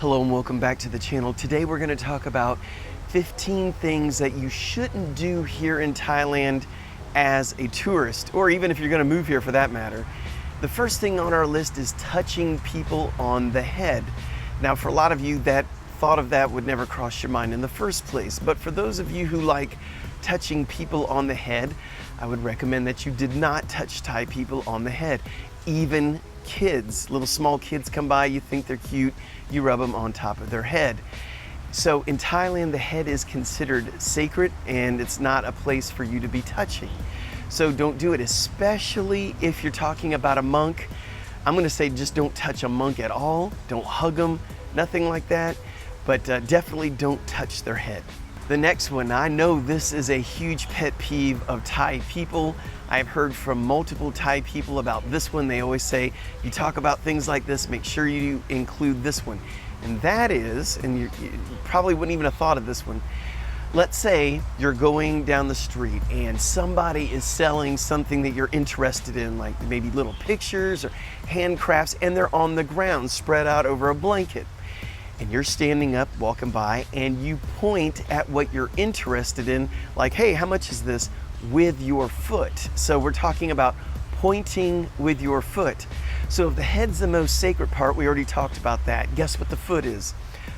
Hello and welcome back to the channel. Today we're going to talk about 15 things that you shouldn't do here in Thailand as a tourist, or even if you're going to move here for that matter. The first thing on our list is touching people on the head. Now for a lot of you, that thought of that would never cross your mind in the first place, but for those of you who like touching people on the head, I would recommend that you did not touch Thai people on the head. Even kids, little small kids come by, you think they're cute, you rub them on top of their head. So in Thailand, the head is considered sacred and it's not a place for you to be touching. So don't do it, especially if you're talking about a monk. I'm gonna say just don't touch a monk at all. Don't hug them, nothing like that, but definitely don't touch their head. The next one, I know this is a huge pet peeve of Thai people. I've heard from multiple Thai people about this one. They always say, you talk about things like this, make sure you include this one. And that is, and you probably wouldn't even have thought of this one. Let's say you're going down the street and somebody is selling something that you're interested in, like maybe little pictures or handcrafts, and they're on the ground spread out over a blanket. And you're standing up, walking by, and you point at what you're interested in, like, hey, how much is this, with your foot. So we're talking about pointing with your foot. So if the head's the most sacred part, we already talked about that. Guess what the foot is?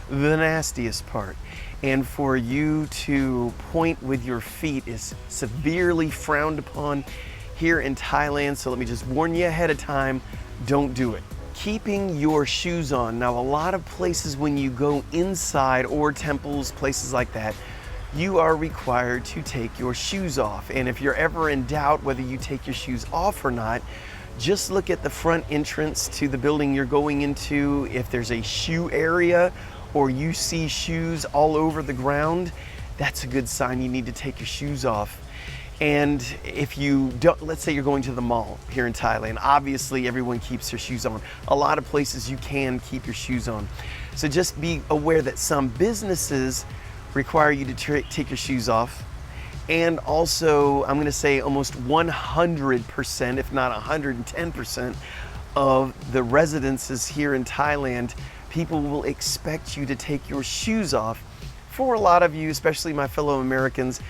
The nastiest part. And for you to point with your feet is severely frowned upon here in Thailand. So let me just warn you ahead of time, don't do it. Keeping your shoes on. Now, a lot of places when you go inside, or temples, places like that, you are required to take your shoes off. And if you're ever in doubt whether you take your shoes off or not, just look at the front entrance to the building you're going into. If there's a shoe area or you see shoes all over the ground, that's a good sign you need to take your shoes off. And if you don't, let's say you're going to the mall here in Thailand, obviously everyone keeps their shoes on. A lot of places you can keep your shoes on. So just be aware that some businesses require you to take your shoes off. And also, I'm gonna say almost 100%, if not 110% of the residences here in Thailand, people will expect you to take your shoes off. For a lot of you, especially my fellow Americans,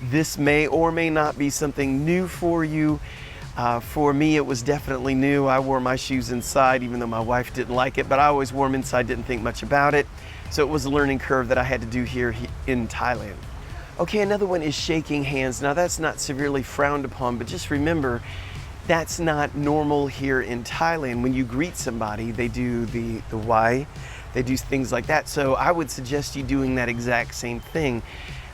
this may or may not be something new for you. For me, it was definitely new. I wore my shoes inside, even though my wife didn't like it, but I always wore them inside, didn't think much about it. So it was a learning curve that I had to do here in Thailand. Okay, another one is shaking hands. Now that's not severely frowned upon, but just remember, that's not normal here in Thailand. When you greet somebody, they do the Y, they do things like that. So I would suggest you doing that exact same thing.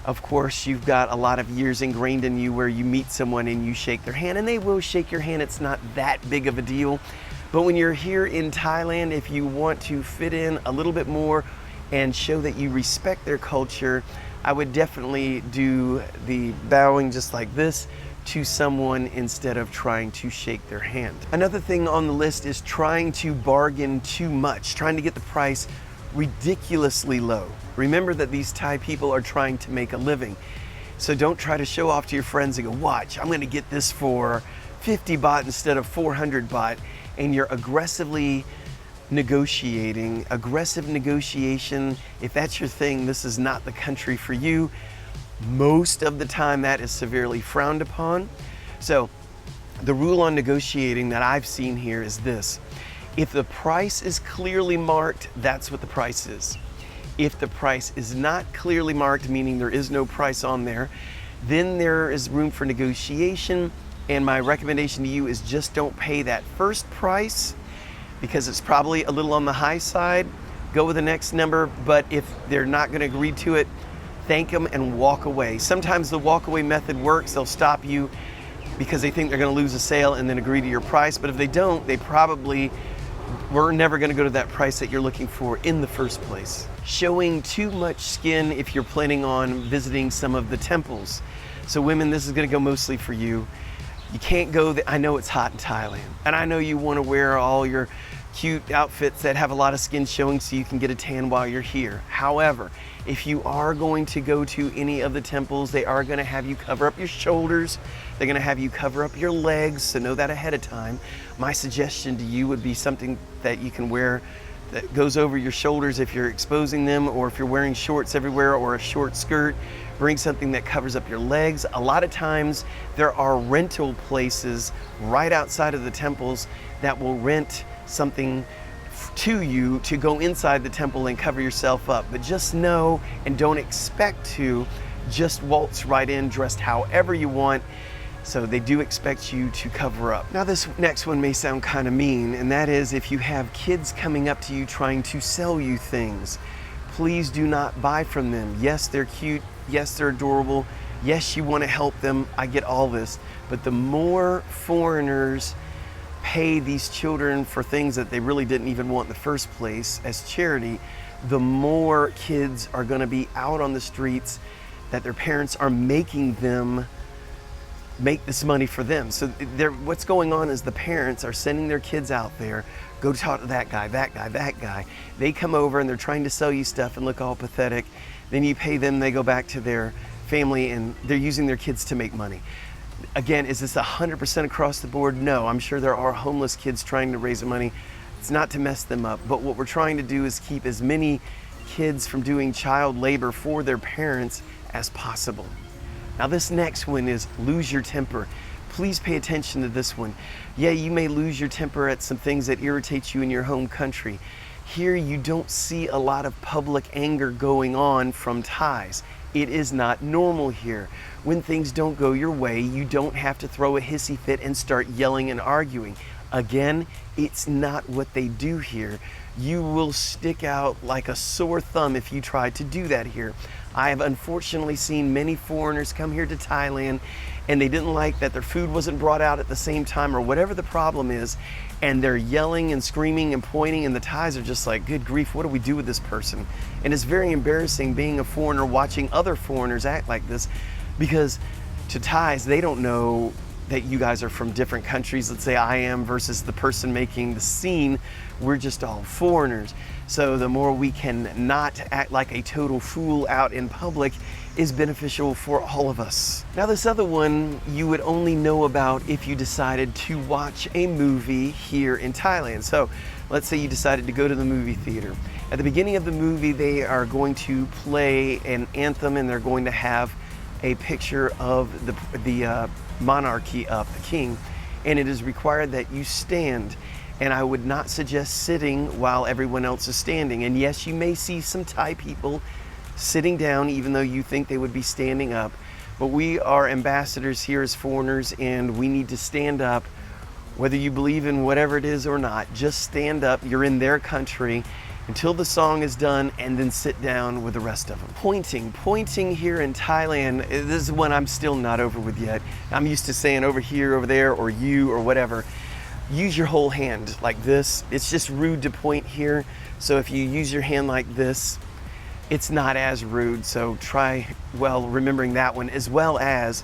Of course, you've got a lot of years ingrained in you where you meet someone and you shake their hand, and they will shake your hand. It's not that big of a deal. But when you're here in Thailand, if you want to fit in a little bit more and show that you respect their culture, I would definitely do the bowing just like this to someone instead of trying to shake their hand. Another thing on the list is trying to bargain too much, trying to get the price ridiculously low. Remember that these Thai people are trying to make a living. So don't try to show off to your friends and go, watch, I'm gonna get this for 50 baht instead of 400 baht. And you're aggressively negotiating. Aggressive negotiation, if that's your thing, this is not the country for you. Most of the time that is severely frowned upon. So the rule on negotiating that I've seen here is this. If the price is clearly marked, that's what the price is. If the price is not clearly marked, meaning there is no price on there, then there is room for negotiation. And my recommendation to you is just don't pay that first price because it's probably a little on the high side. Go with the next number, but if they're not gonna agree to it, thank them and walk away. Sometimes the walk away method works. They'll stop you because they think they're gonna lose a sale and then agree to your price. But if they don't, they probably were never gonna go to that price that you're looking for in the first place. Showing too much skin if you're planning on visiting some of the temples. So women, this is gonna go mostly for you. You can't go, I know it's hot in Thailand, and I know you wanna wear all your cute outfits that have a lot of skin showing so you can get a tan while you're here. However, if you are going to go to any of the temples, they are gonna have you cover up your shoulders. They're gonna have you cover up your legs, so know that ahead of time. My suggestion to you would be something that you can wear that goes over your shoulders if you're exposing them, or if you're wearing shorts everywhere or a short skirt, bring something that covers up your legs. A lot of times there are rental places right outside of the temples that will rent something to you to go inside the temple and cover yourself up. But just know and don't expect to just waltz right in dressed however you want. So they do expect you to cover up. Now this next one may sound kind of mean, and that is if you have kids coming up to you trying to sell you things, please do not buy from them. Yes, they're cute. Yes, they're adorable. Yes, you want to help them. I get all this. But the more foreigners pay these children for things that they really didn't even want in the first place as charity, the more kids are going to be out on the streets that their parents are making them make this money for them. So what's going on is the parents are sending their kids out there, go talk to that guy, that guy, that guy. They come over and they're trying to sell you stuff and look all pathetic. Then you pay them, they go back to their family and they're using their kids to make money. Again, is this 100% across the board? No, I'm sure there are homeless kids trying to raise money. It's not to mess them up, but what we're trying to do is keep as many kids from doing child labor for their parents as possible. Now this next one is lose your temper. Please pay attention to this one. Yeah, you may lose your temper at some things that irritate you in your home country. Here you don't see a lot of public anger going on from Thais. It is not normal here. When things don't go your way, you don't have to throw a hissy fit and start yelling and arguing. Again, it's not what they do here. You will stick out like a sore thumb if you try to do that here. I have unfortunately seen many foreigners come here to Thailand and they didn't like that their food wasn't brought out at the same time or whatever the problem is, and they're yelling and screaming and pointing, and the Thais are just like, good grief, what do we do with this person? And it's very embarrassing being a foreigner watching other foreigners act like this, because to Thais, they don't know that you guys are from different countries. Let's say I am versus the person making the scene. We're just all foreigners. So the more we can not act like a total fool out in public is beneficial for all of us. Now this other one you would only know about if you decided to watch a movie here in Thailand. So let's say you decided to go to the movie theater. At the beginning of the movie, they are going to play an anthem and they're going to have a picture of the monarchy up, the king, and it is required that you stand. And I would not suggest sitting while everyone else is standing. And yes, you may see some Thai people sitting down even though you think they would be standing up. But we are ambassadors here as foreigners and we need to stand up whether you believe in whatever it is or not. Just stand up. You're in their country until the song is done and then sit down with the rest of them. Pointing here in Thailand, this is one I'm still not over with yet. I'm used to saying over here, over there, or you, or whatever. Use your whole hand like this. It's just rude to point here. So if you use your hand like this, it's not as rude. So try, well, remembering that one, as well as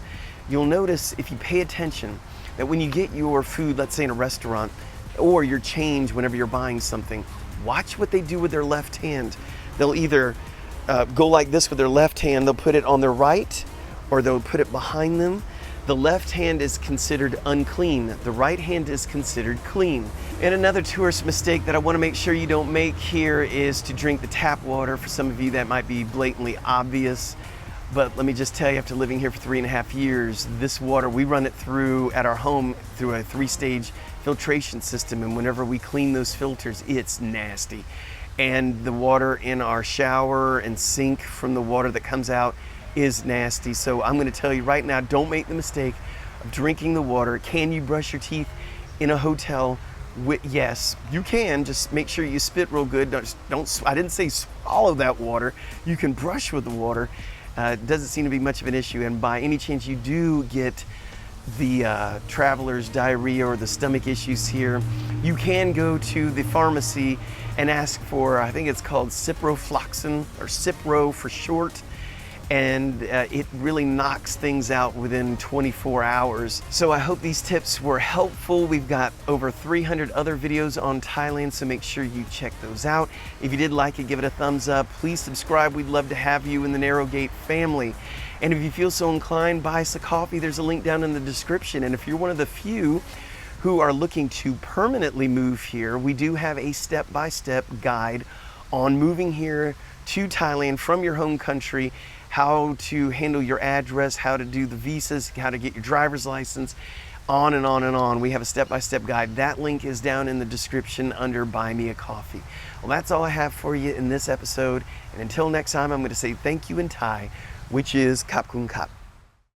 you'll notice if you pay attention that when you get your food, let's say in a restaurant, or your change whenever you're buying something, watch what they do with their left hand. They'll either go like this with their left hand, they'll put it on their right, or they'll put it behind them. The left hand is considered unclean. The right hand is considered clean. And another tourist mistake that I want to make sure you don't make here is to drink the tap water. For some of you that might be blatantly obvious, but let me just tell you, after living here for 3.5 years, this water, we run it through at our home through a 3-stage filtration system, and whenever we clean those filters, it's nasty. And the water in our shower and sink from the water that comes out is nasty. So I'm going to tell you right now, don't make the mistake of drinking the water. Can you brush your teeth in a hotel? Yes, you can. Just make sure you spit real good. Don't. I didn't say swallow that water. You can brush with the water. It doesn't seem to be much of an issue. And by any chance you do get the traveler's diarrhea or the stomach issues here, you can go to the pharmacy and ask for, I think it's called ciprofloxacin, or Cipro for short, and it really knocks things out within 24 hours. So I hope these tips were helpful. We've got over 300 other videos on Thailand, so make sure you check those out. If you did like it, give it a thumbs up. Please subscribe. We'd love to have you in the Narrow Gate family. And if you feel so inclined, buy us a coffee. There's a link down in the description. And if you're one of the few who are looking to permanently move here, we do have a step-by-step guide on moving here to Thailand from your home country, how to handle your address, how to do the visas, how to get your driver's license, on and on and on. We have a step-by-step guide. That link is down in the description under Buy Me a Coffee. Well, that's all I have for you in this episode. And until next time, I'm going to say thank you in Thai, which is Kap Kun Kap.